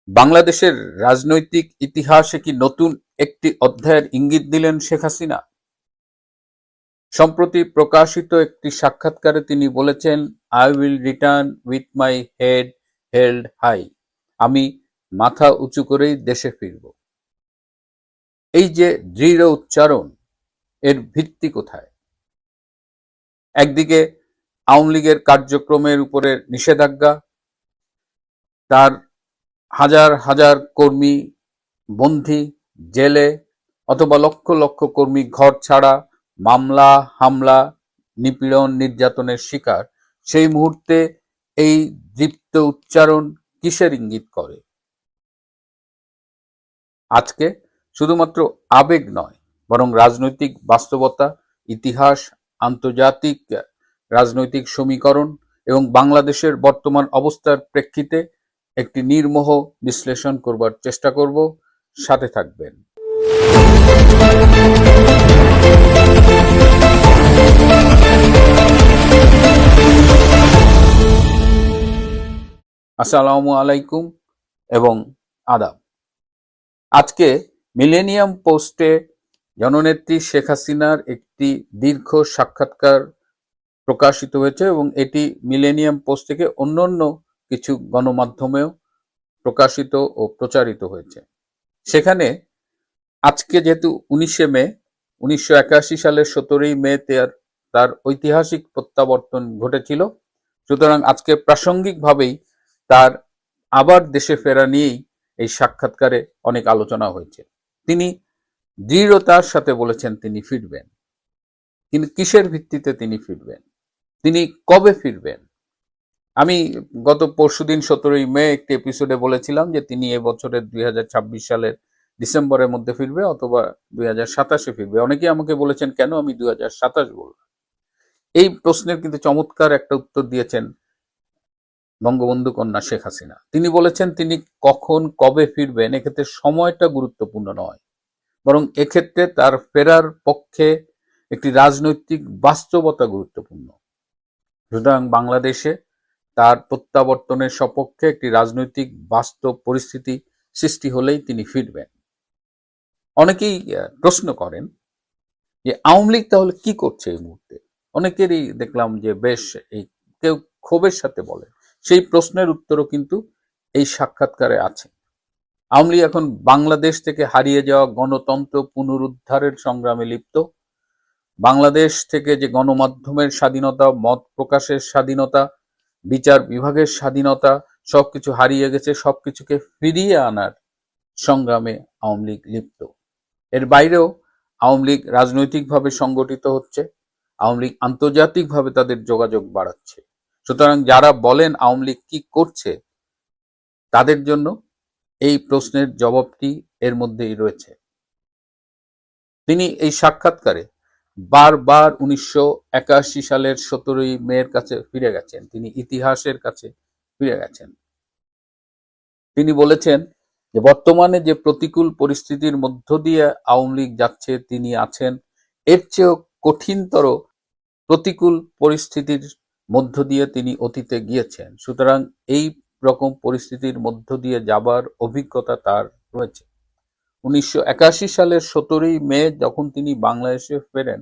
বাংলাদেশের রাজনৈতিক ইতিহাসে কি নতুন একটি অধ্যায়ের ইঙ্গিত দিলেন শেখ হাসিনা? সম্প্রতি প্রকাশিত একটি সাক্ষাৎকারে তিনি বলেছেন, I will return with my head held high. আমি মাথা উঁচু করেই দেশে ফিরব। এই যে দৃঢ় উচ্চারণ, এর ভিত্তি কোথায়? একদিকে আওয়ামী লীগের কার্যক্রমের উপরে নিষেধাজ্ঞা, তার হাজার হাজার কর্মী বন্দী, জেলে, অথবা লক্ষ লক্ষ কর্মী ঘর ছাড়া, মামলা হামলা, নিপীড়ন নির্যাতনের শিকার। সেই মুহূর্তে এই দীপ্ত উচ্চারণ কিসের ইঙ্গিত করে? আজকে শুধুমাত্র আবেগ নয়, বরং রাজনৈতিক বাস্তবতা, ইতিহাস, আন্তর্জাতিক রাজনৈতিক সমীকরণ এবং বাংলাদেশের বর্তমান অবস্থার প্রেক্ষিতে একটি নির্মোহ বিশ্লেষণ করবার চেষ্টা করব। সাথে থাকবেন। আসসালামু আলাইকুম এবং আদাব। আজকে মিলেনিয়াম পোস্টে জননেত্রী শেখ হাসিনার একটি দীর্ঘ সাক্ষাৎকার প্রকাশিত হয়েছে এবং এটি মিলেনিয়াম পোস্ট থেকে অন্যান্য কিছু গণমাধ্যমেও প্রকাশিত ও প্রচারিত হয়েছে। সেখানে আজকে যেহেতু 19শে মে, 1981 সালের 17ই মে তার ঐতিহাসিক প্রত্যাবর্তন ঘটেছিল, সুতরাং আজকে প্রাসঙ্গিকভাবেই তার আবার দেশে ফেরা নিয়েই এই সাক্ষাৎকারে অনেক আলোচনা হয়েছে। তিনি দৃঢ়তার সাথে বলেছেন তিনি ফিরবেন, কিন্তু কিসের ভিত্তিতে তিনি ফিরবেন, তিনি কবে ফিরবেন? আমি গত পরশুদিন 17ই মে একটি এপিসোডে বলেছিলাম যে তিনি এবছরের 2026 সালের ডিসেম্বরের মধ্যে ফিরবে অথবা 2027-এ ফিরবে। অনেকেই আমাকে বলেছেন কেন আমি 2027 বললাম। এই প্রশ্নের কিন্তু চমৎকার একটা উত্তর দিয়েছেন বঙ্গবন্ধু কন্যা শেখ হাসিনা। তিনি বলেছেন তিনি কখন কবে ফিরবেন এক্ষেত্রে সময়টা গুরুত্বপূর্ণ নয়, বরং এক্ষেত্রে তার ফেরার পক্ষে একটি রাজনৈতিক বাস্তবতা গুরুত্বপূর্ণ। সুতরাং বাংলাদেশে তার প্রত্যাবর্তনের সপক্ষে একটি রাজনৈতিক বাস্তব পরিস্থিতি সৃষ্টি হলেই তিনি ফিরবেন। অনেকেই প্রশ্ন করেন যে আওয়ামী লীগ তাহলে কি করছে এই মুহূর্তে? অনেকেরই দেখলাম যে বেশ এই কেউ ক্ষোভের সাথে বলে। সেই প্রশ্নের উত্তরও কিন্তু এই সাক্ষাৎকারে আছে। আওয়ামী লীগ এখন বাংলাদেশ থেকে হারিয়ে যাওয়া গণতন্ত্র পুনরুদ্ধারের সংগ্রামে লিপ্ত। বাংলাদেশ থেকে যে গণমাধ্যমের স্বাধীনতা, মত প্রকাশের স্বাধীনতা, বিচার বিভাগের স্বাধীনতা সবকিছু হারিয়ে গেছে, সবকিছুকে ফিরিয়ে আনার সংগ্রামে আওয়ামী লীগ লিপ্ত। এর বাইরেও আওয়ামী লীগ রাজনৈতিকভাবে সংগঠিত হচ্ছে, আওয়ামী লীগ আন্তর্জাতিকভাবে তাদের যোগাযোগ বাড়াচ্ছে। সুতরাং যারা বলেন আওয়ামী লীগ কি করছে, তাদের জন্য এই প্রশ্নের জবাবটি এর মধ্যেই রয়েছে। তিনি এই সাক্ষাৎকারে বারবার 1981 সালের 17ই মের কাছে ফিরে গেছেন, তিনি ইতিহাসের কাছে ফিরে গেছেন। তিনি বলেছেন যে বর্তমানে যে প্রতিকূল পরিস্থিতির মধ্য দিয়ে আওয়ামী লীগ যাচ্ছে, তিনি আছেন এর চেয়েও কঠিনতর প্রতিকূল পরিস্থিতির মধ্য দিয়ে তিনি অতীতে গিয়েছেন। সুতরাং এই রকম পরিস্থিতির মধ্য দিয়ে যাবার অভিজ্ঞতা তার রয়েছে। 1981 সালের 17ই মে যখন তিনি বাংলাদেশে ফেরেন,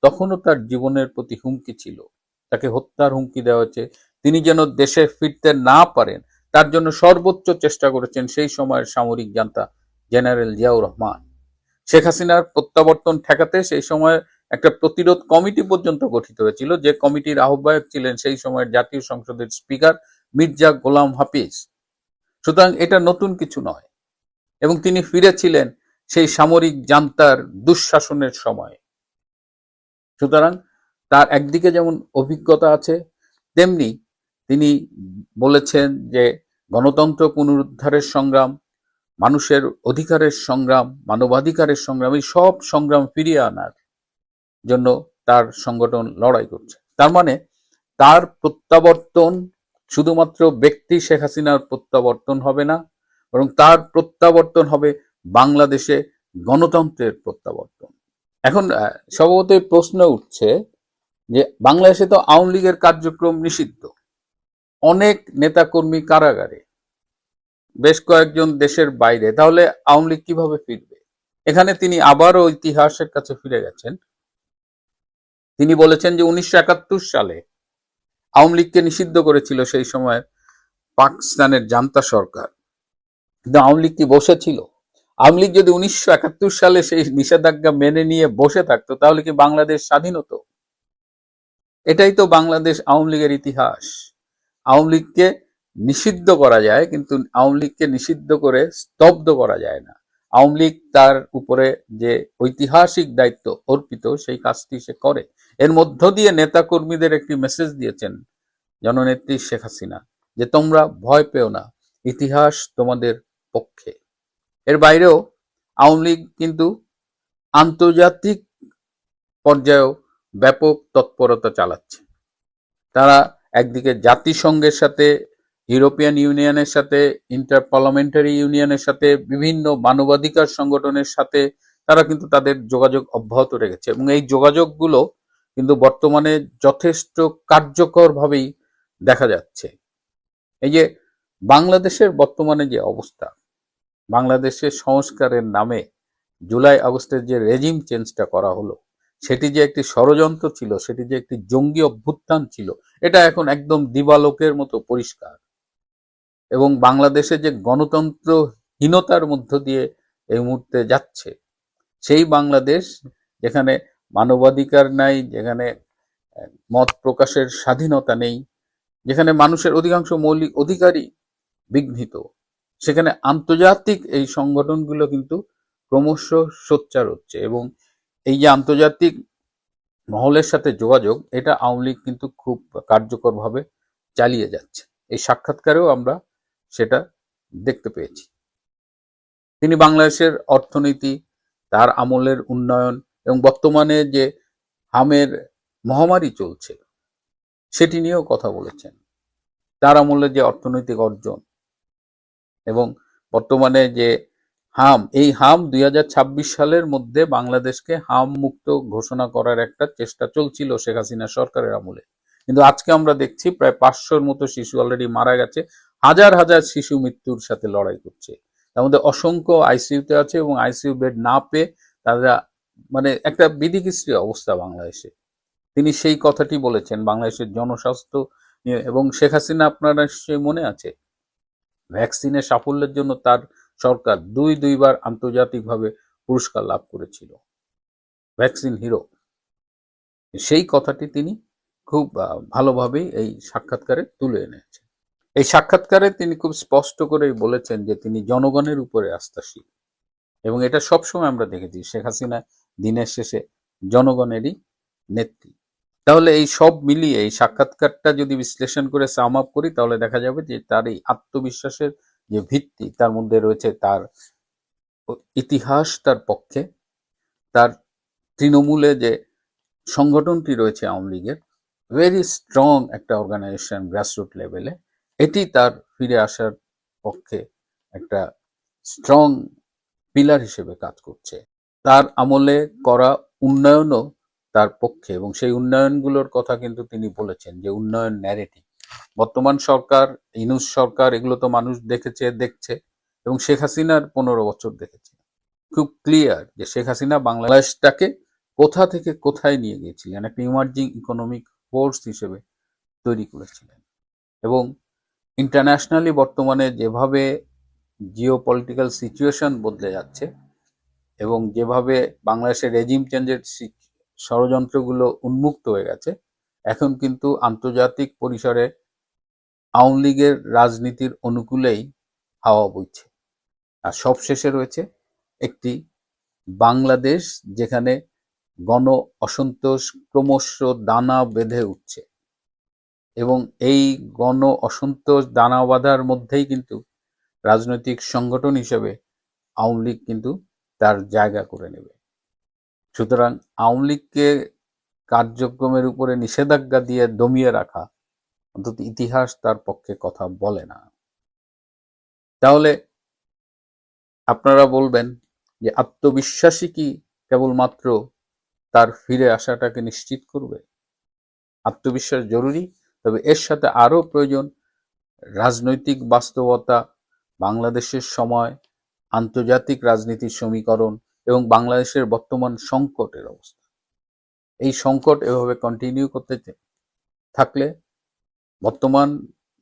তখনও তার জীবনের প্রতি হুমকি ছিল, তাকে হত্যার হুমকি দেওয়া হয়েছে। তিনি যেন দেশে ফিরতে না পারেন তার জন্য সর্বোচ্চ চেষ্টা করেছেন সেই সময়ের সামরিক জান্তা জেনারেল জিয়াউর রহমান। শেখ হাসিনার প্রত্যাবর্তন ঠেকাতে সেই সময় একটা প্রতিরোধ কমিটি পর্যন্ত গঠিত হয়েছিল, যে কমিটির আহ্বায়ক ছিলেন সেই সময়ের জাতীয় সংসদের স্পিকার মির্জা গোলাম হাফিজ। সুতরাং এটা নতুন কিছু নয়, এবং তিনি ফিরেছিলেন সেই সামরিক জান্তার দুঃশাসনের সময়। সুতরাং তার একদিকে যেমন অভিজ্ঞতা আছে, তেমনি তিনি বলেছেন যে গণতন্ত্র পুনরুদ্ধারের সংগ্রাম, মানুষের অধিকারের সংগ্রাম, মানবাধিকারের সংগ্রাম, এই সব সংগ্রাম ফিরিয়ে আনার জন্য তার সংগঠন লড়াই করছে। তার মানে তার প্রত্যাবর্তন শুধুমাত্র ব্যক্তি শেখ হাসিনার প্রত্যাবর্তন হবে না, বরং তার প্রত্যাবর্তন হবে বাংলাদেশে গণতন্ত্রের প্রত্যাবর্তন। এখন স্বভাবতই প্রশ্ন উঠছে যে বাংলাদেশে তো আওয়ামী লীগের কার্যক্রম নিষিদ্ধ, অনেক নেতাকর্মী কারাগারে, বেশ কয়েকজন দেশের বাইরে, তাহলে আওয়ামী লীগ কিভাবে ফিরবে? এখানে তিনি আবারও ইতিহাসের কাছে ফিরে গেছেন। তিনি বলেছেন যে 1971 সালে আওয়ামী লীগকে নিষিদ্ধ করেছিল সেই সময় পাকিস্তানের জান্তা সরকার। কিন্তু আওয়ামী লীগ কি বসেছিল? আওয়ামী লীগ যদি 1971 সালে সেই নিষেধাজ্ঞা মেনে নিয়ে বসে থাকতো, তাহলে কি বাংলাদেশ স্বাধীন হতো? এটাই তো বাংলাদেশ আওয়ামী লীগের ইতিহাস। আওয়ামী লীগকে নিষিদ্ধ করা যায়, কিন্তু আওয়ামী লীগকে নিষিদ্ধ করে স্তব্ধ করা যায় না। আওয়ামী লীগ তার উপরে যে ঐতিহাসিক দায়িত্ব অর্পিত, সেই কাজটি সে করে। এর মধ্য দিয়ে নেতা কর্মীদের একটি মেসেজ দিয়েছেন জননেত্রী শেখ হাসিনা, যে তোমরা ভয় পেও না, ইতিহাস তোমাদের পক্ষে। এর বাইরেও আওয়ামী লীগ কিন্তু আন্তর্জাতিক পর্যায়েও ব্যাপক তৎপরতা চালাচ্ছে। তারা একদিকে জাতিসংঘের সাথে, ইউরোপিয়ান ইউনিয়নের সাথে, ইন্টার পার্লামেন্টারি ইউনিয়নের সাথে, বিভিন্ন মানবাধিকার সংগঠনের সাথে তারা কিন্তু তাদের যোগাযোগ অব্যাহত রেখেছে, এবং এই যোগাযোগগুলো কিন্তু বর্তমানে যথেষ্ট কার্যকরভাবেই দেখা যাচ্ছে। এই যে বাংলাদেশের বর্তমানে যে অবস্থা, বাংলাদেশের সংস্কারের নামে জুলাই আগস্টের যে রেজিম চেঞ্জটা করা হলো, সেটি যে একটি ষড়যন্ত্র ছিল, সেটি যে একটি জঙ্গি অভ্যুত্থান ছিল, এটা এখন একদম দিবালোকের মতো পরিষ্কার। এবং বাংলাদেশে যে গণতন্ত্রহীনতার মধ্য দিয়ে এই মুহূর্তে যাচ্ছে, সেই বাংলাদেশ যেখানে মানবাধিকার নাই, যেখানে মত প্রকাশের স্বাধীনতা নেই, যেখানে মানুষের অধিকাংশ মৌলিক অধিকারই বিঘ্নিত, সেখানে আন্তর্জাতিক এই সংগঠনগুলো কিন্তু ক্রমশ সোচ্চার হচ্ছে। এবং এই যে আন্তর্জাতিক মহলের সাথে যোগাযোগ, এটা আওয়ামী লীগ কিন্তু খুব কার্যকরভাবে চালিয়ে যাচ্ছে। এই সাক্ষাৎকারেও আমরা সেটা দেখতে পেয়েছি। তিনি বাংলাদেশের অর্থনীতি, তার আমলের উন্নয়ন এবং বর্তমানে যে হামের মহামারী চলছে সেটি নিয়েও কথা বলেছেন। তার আমলে যে অর্থনৈতিক অর্জন এবং বর্তমানে যে এই হাম 2026 সালের মধ্যে বাংলাদেশকে হাম মুক্ত ঘোষণা করার একটা চেষ্টা চলছিল শেখ হাসিনা সরকারের আমলে। কিন্তু আজকে আমরা দেখছি প্রায় 500-র মতো শিশু অলরেডি মারা গেছে, হাজার হাজার শিশু মৃত্যুর সাথে লড়াই করছে। তার মধ্যে অসংখ্য আইসিইউতে আছে এবং আইসিইউ বেড না পেয়ে তারা মানে একটা বিধিকিস্ত্রী অবস্থা বাংলাদেশে। তিনি সেই কথাটি বলেছেন বাংলাদেশের জনস্বাস্থ্য নিয়ে। এবং শেখ হাসিনা, আপনারা নিশ্চয়ই মনে আছে, ভ্যাকসিনের সাফল্যের জন্য তার সরকার দুইবার আন্তর্জাতিকভাবে পুরস্কার লাভ করেছিল, ভ্যাকসিন হিরো। সেই কথাটি তিনি খুব ভালোভাবেই এই সাক্ষাৎকারে তুলে এনেছেন। এই সাক্ষাৎকারে তিনি খুব স্পষ্ট করেই বলেছেন যে তিনি জনগণের উপরে আস্থাশীল, এবং এটা সবসময় আমরা দেখেছি শেখ হাসিনা দিনের শেষে জনগণেরই নেত্রী। তাহলে এই সব মিলিয়ে এই সাক্ষাৎকারটা যদি বিশ্লেষণ করে সাম আপ করি, তাহলে দেখা যাবে যে তার এই আত্মবিশ্বাসের যে ভিত্তি, তার মধ্যে রয়েছে তার ইতিহাস তার পক্ষে, তার তৃণমূলে যে সংগঠনটি রয়েছে আওয়ামী লীগের, ভেরি স্ট্রং একটা অর্গানাইজেশন গ্রাসরুট লেভেলে, এটি তার ফিরে আসার পক্ষে একটা স্ট্রং পিলার হিসেবে কাজ করছে। তার আমলে করা উন্নয়নও তার পক্ষে, এবং সেই উন্নয়নগুলোর কথা কিন্তু তিনি বলেছেন যে উন্নয়ন ন্যারেটিভ। বর্তমান সরকার, ইউনূস সরকার, এগুলো তো মানুষ দেখছে, এবং শেখ হাসিনার 15 বছর দেখেছে। খুব ক্লিয়ার যে শেখ হাসিনা বাংলাদেশটাকে কোথা থেকে কোথায় নিয়ে গিয়েছিলেন, একটা ইমার্জিং ইকোনমিক ফোর্স হিসেবে তৈরি করেছিলেন। এবং ইন্টারন্যাশনালি বর্তমানে যেভাবে জিও পলিটিক্যাল সিচুয়েশন বদলে যাচ্ছে, এবং যেভাবে বাংলাদেশের রেজিম চেঞ্জের ষড়যন্ত্রগুলো উন্মুক্ত হয়ে গেছে, এখন কিন্তু আন্তর্জাতিক পরিসরে আওয়ামী লীগের রাজনীতির অনুকূলেই হাওয়া বইছে। আর সবশেষে রয়েছে একটি বাংলাদেশ যেখানে গণ অসন্তোষ ক্রমশ দানা বেঁধে উঠছে, এবং এই গণ অসন্তোষ দানা বাঁধার মধ্যেই কিন্তু রাজনৈতিক সংগঠন হিসেবে আওয়ামী লীগ কিন্তু তার জায়গা করে নেবে। সুতরাং আওয়ামী লীগকে কার্যক্রমের উপরে নিষেধাজ্ঞা দিয়ে দমিয়ে রাখা, অন্তত ইতিহাস তার পক্ষে কথা বলে না। তাহলে আপনারা বলবেন যে আত্মবিশ্বাসী কি কেবলমাত্র তার ফিরে আসাটাকে নিশ্চিত করবে? আত্মবিশ্বাস জরুরি, তবে এর সাথে আরো প্রয়োজন রাজনৈতিক বাস্তবতা বাংলাদেশের সময়, আন্তর্জাতিক রাজনীতির সমীকরণ এবং বাংলাদেশের বর্তমান সংকটের অবস্থা, এই সংকট এভাবে কন্টিনিউ করতে থাকলে বর্তমান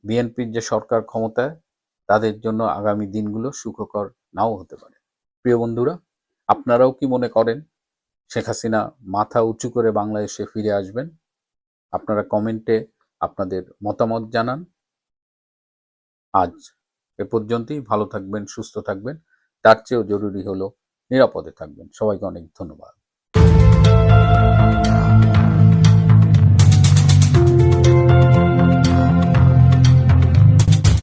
বিএনপির যে সরকার ক্ষমতায়, তাদের জন্য আগামী দিনগুলো সুখকর নাও হতে পারে। প্রিয় বন্ধুরা, আপনারাও কি মনে করেন শেখ হাসিনা মাথা উঁচু করে বাংলাদেশে ফিরে আসবেন? আপনারা কমেন্টে আপনাদের মতামত জানান। আজ এ পর্যন্তই। ভালো থাকবেন, সুস্থ থাকবেন। তার চেয়েও জরুরি হলো নিরাপদে থাকবেন। সবাইকে অনেক ধন্যবাদ।